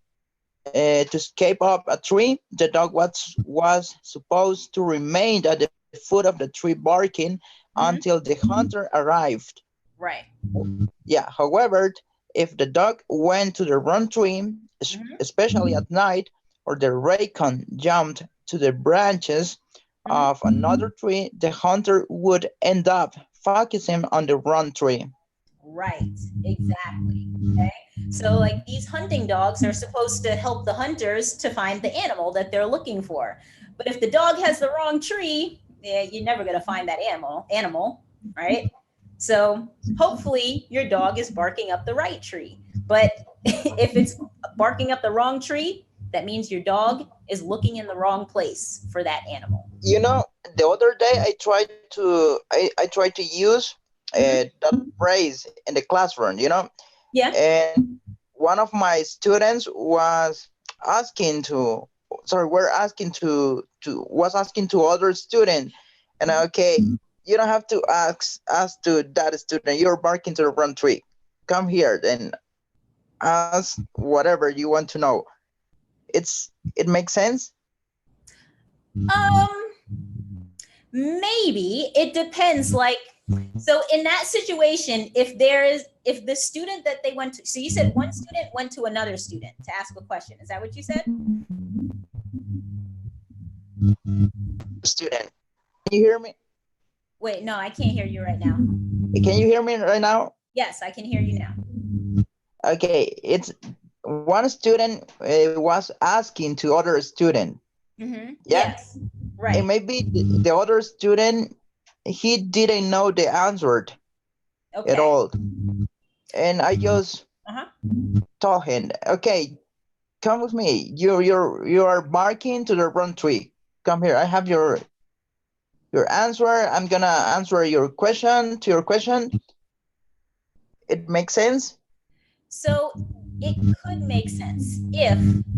to escape up a tree, the dog was supposed to remain at the foot of the tree barking,
Mhm.
until the hunter arrived.
Right.
Yeah, however, if the dog went to the wrong tree,
Mhm.
especially at night, or the raccoon jumped to the branches
Mhm.
of another tree, the hunter would end up focusing on the wrong tree.
Right. Exactly. Okay. So, like, these hunting dogs are supposed to help the hunters to find the animal that they're looking for. But if the dog has the wrong tree, yeah, you're never going to find that animal, right? So, hopefully your dog is barking up the right tree. But if it's barking up the wrong tree, that means your dog is looking in the wrong place for that animal.
You know, the other day I tried to use
Mhm.
that phrase in the classroom,
Yeah.
and one of my students was asking to were asking to was asking to other student, and okay, you don't have to ask to that student, you're barking to the wrong tree, come here and ask whatever you want to know. It makes sense.
Um, maybe it depends. Like, so in that situation, if the student that they went to, so you said one student went to another student to ask a question. Is that what you said?
Student, can you hear me?
Wait, no, I can't hear you right now.
Can you hear me right now?
Yes, I can hear you now.
Okay, it's one student was asking to other student.
Mm-hmm.
Yeah,
Yes.
and
Right.
maybe the other student, he didn't know the answer at
Okay.
all, and I just
Uh-huh.
told him, okay, come with me, you are barking to the wrong tree, come here, I have your answer, I'm gonna answer your question. It makes sense.
So it could make sense if,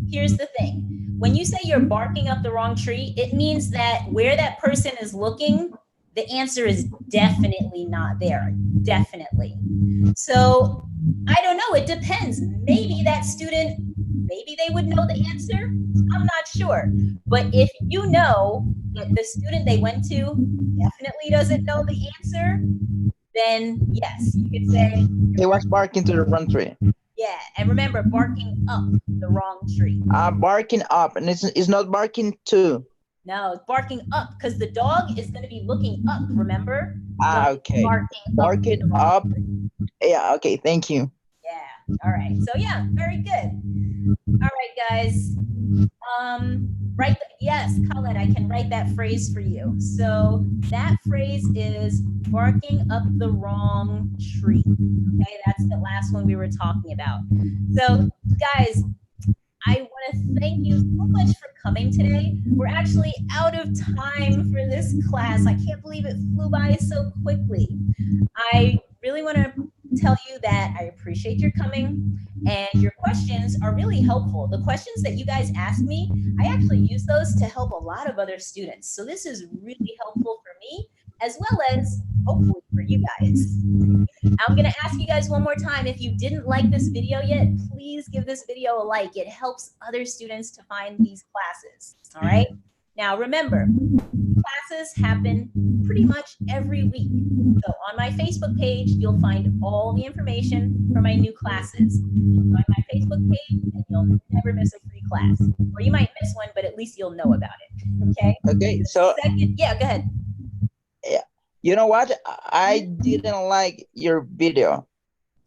here's the thing, when you say you're barking up the wrong tree, it means that where that person is looking, the answer is definitely not there. Definitely. So I don't know. It depends. Maybe that student, maybe they would know the answer. I'm not sure. But if you know that the student they went to definitely doesn't know the answer, then yes, you could say you're
He was
barking.
barking to the wrong tree.
Yeah, and remember, barking up the wrong tree.
Barking up, and it's not barking to.
No, it's barking up because the dog is going to be looking up, remember? So it's
Okay,
barking up
barking
the wrong
up.
tree.
Yeah, okay, thank you.
Yeah. All right. So yeah, very good. All right, guys. Yes, Colin, I can write that phrase for you. So that phrase is barking up the wrong tree. Okay, that's the last one we were talking about. So, guys, I want to thank you so much for coming today. We're actually out of time for this class. I can't believe it flew by so quickly. I really want to tell you that I appreciate your coming, and your questions are really helpful. The questions that you guys asked me, I actually use those to help a lot of other students. So this is really helpful for me as well as hopefully for you guys. I'm going to ask you guys one more time. If you didn't like this video yet, please give this video a like. It helps other students to find these classes. All right. Now, remember, classes happen pretty much every week. So on my Facebook page, you'll find all the information for my new classes. Join my Facebook page and you'll never miss a free class. Or you might miss one, but at least you'll know about it. Okay.
Okay,
The
so
second, yeah, go ahead.
yeah, you know what? I didn't like your video.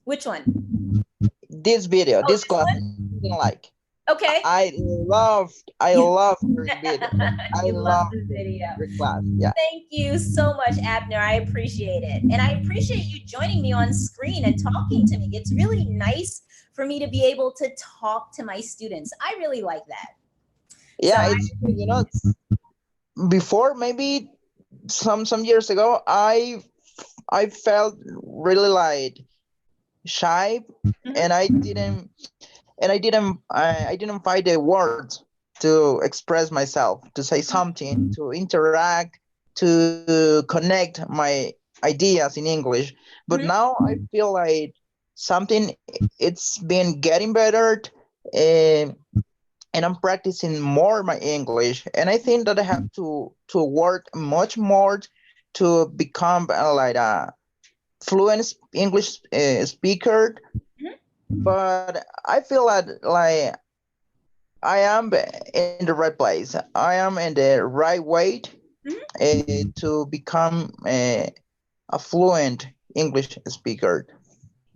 Which one?
This video,
Oh,
this
this
class, I
one?
didn't like.
Okay.
I love your video. I
You love
love
the video.
your class. Yeah.
Thank you so much, Abner. I appreciate it. And I appreciate you joining me on screen and talking to me. It's really nice for me to be able to talk to my students. I really like that. So
Yeah, it's before maybe some years ago, I felt really like shy,
mhm,
and I didn't find the words to express myself, to say something, to interact, to connect my ideas in English. But
mhm.
now I feel like something, it's been getting better, and I'm practicing more my English, and I think that I have to work much more to become like a fluent English speaker,
Mhm.
but I feel like I am in the right place. I am in the right way
Mhm.
to become a fluent English speaker.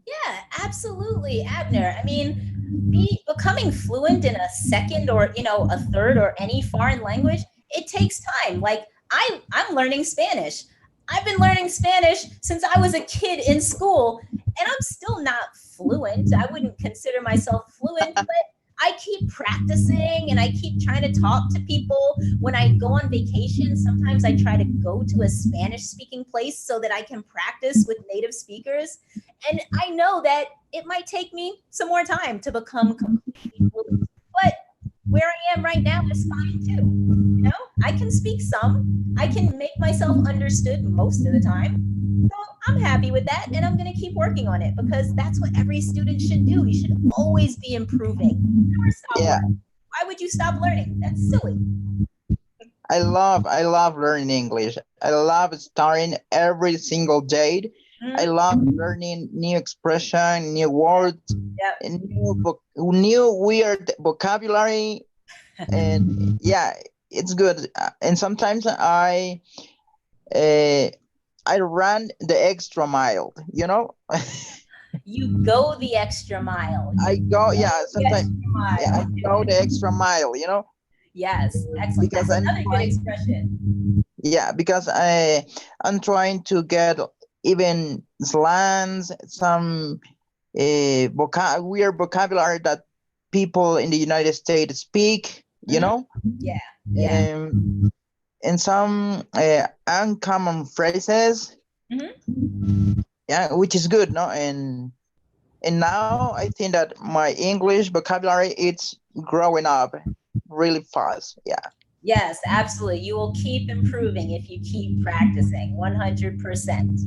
Yeah, absolutely, Abner. I mean, becoming fluent in a second or a third or any foreign language, it takes time. Like I'm learning Spanish. I've been learning Spanish since I was a kid in school, and I'm still not fluent. I wouldn't consider myself fluent, but I keep practicing and I keep trying to talk to people. When I go on vacation, sometimes I try to go to a Spanish speaking place so that I can practice with native speakers. And I know that it might take me some more time to become completely fluent, but where I am right now is fine too. I can speak some, I can make myself understood most of the time. So I'm happy with that, and I'm going to keep working on it because that's what every student should do. You should always be improving. Never stop
Yeah,
learning. Why would you stop learning? That's silly.
I love learning English. I love studying every single day. I
Mhm.
love learning new expression, new words,
Yep.
and new weird vocabulary. And yeah, it's good. And sometimes uh, I run the extra mile.
You go the extra mile.
I
You
go,
go
yeah,
the
sometimes,
extra
yeah, I
mile.
go the extra mile,
Yes, excellent.
because
That's
I'm
another good
trying,
expression.
yeah, because I'm trying to get even slangs, some weird vocabulary that people in the United States speak,
Mhm. Yeah, yeah.
um, and some uncommon phrases,
Mhm.
yeah, which is good, no? And now I think that my English vocabulary it's growing up really fast. Yeah.
Yes, absolutely. You will keep improving if you keep practicing 100%.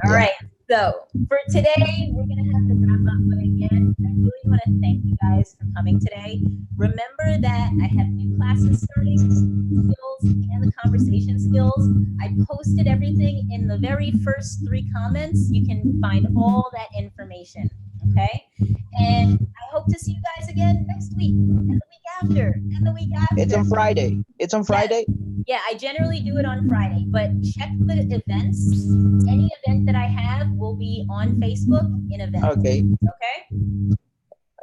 All
Yeah.
right. So for today, we're going to have to wrap up. But again, I really want to thank you guys for coming today. Remember that I have new classes starting, the speaking skills and the conversation skills. I posted everything in the very first 3 comments. You can find all that information. Okay. And I hope to see you guys again next week and the week after and the week
It's
after.
on Friday. It's on
Yes.
Friday.
Yeah, I generally do it on Friday, but check the events. Any event that I have will be on Facebook in events.
Okay.
Okay?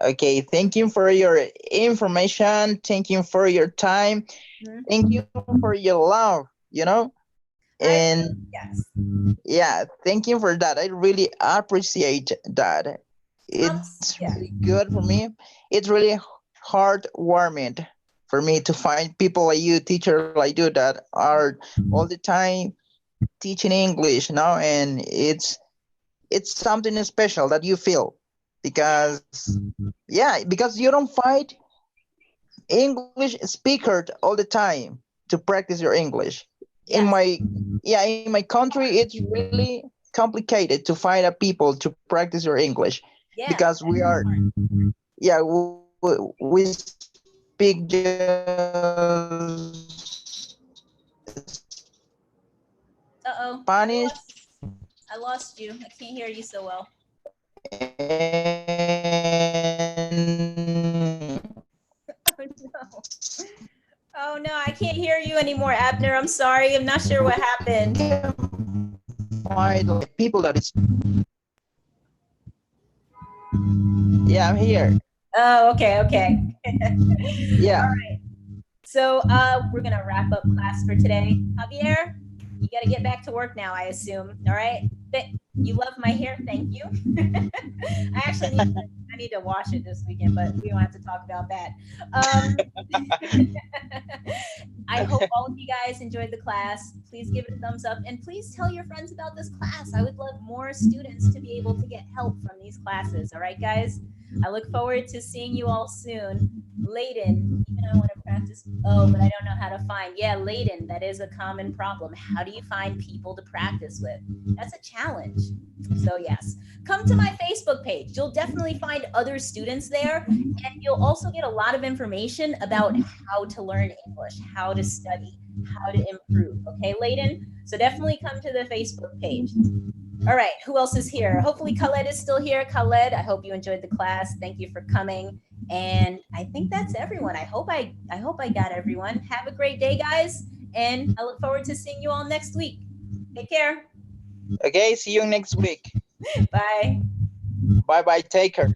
Okay. Thank you for your information. Thank you for your time.
Mhm.
Thank you for your love,
I
And
really, yes.
yeah, thank you for that. I really appreciate that. It's really
Yeah.
good for me. It's really heartwarming for me to find people like you, teachers like you, that are all the time teaching English now, and it's something special that you feel because yeah, because you don't find English speakers all the time to practice your English. In
Yes.
my yeah, in my country, it's really complicated to find a people to practice your English
Yeah.
because we are yeah we speak just
Uh-oh.
Spanish
I lost you. I can't hear you so well.
and
Oh no. Oh no, I can't hear you anymore, Abner. I'm sorry. I'm not sure what happened.
find like people that is yeah, I'm here.
Oh, okay, okay.
Yeah.
So we're gonna wrap up class for today. Javier, you gotta get back to work now, I assume. All right. You love my hair, thank you. I actually need to wash it this weekend, but we don't have to talk about that. Um, I hope all of you guys enjoyed the class. Please give it a thumbs up and please tell your friends about this class. I would love more students to be able to get help from these classes. All right, guys? I look forward to seeing you all soon. Layden, even I want to practice. Oh, but I don't know how to find. Yeah, Layden, that is a common problem. How do you find people to practice with? That's a challenge. So, yes, come to my Facebook page. You'll definitely find other students there, and you'll also get a lot of information about how to learn English, how to study. how to improve. Okay, Layden? So definitely come to the Facebook page. All right, who else is here? Hopefully Khaled is still here. Khaled, I hope you enjoyed the class. Thank you for coming. And I think that's everyone. I hope I got everyone. Have a great day, guys. And I look forward to seeing you all next week. Take care.
Okay, see you next week.
Bye.
Bye bye. Take care.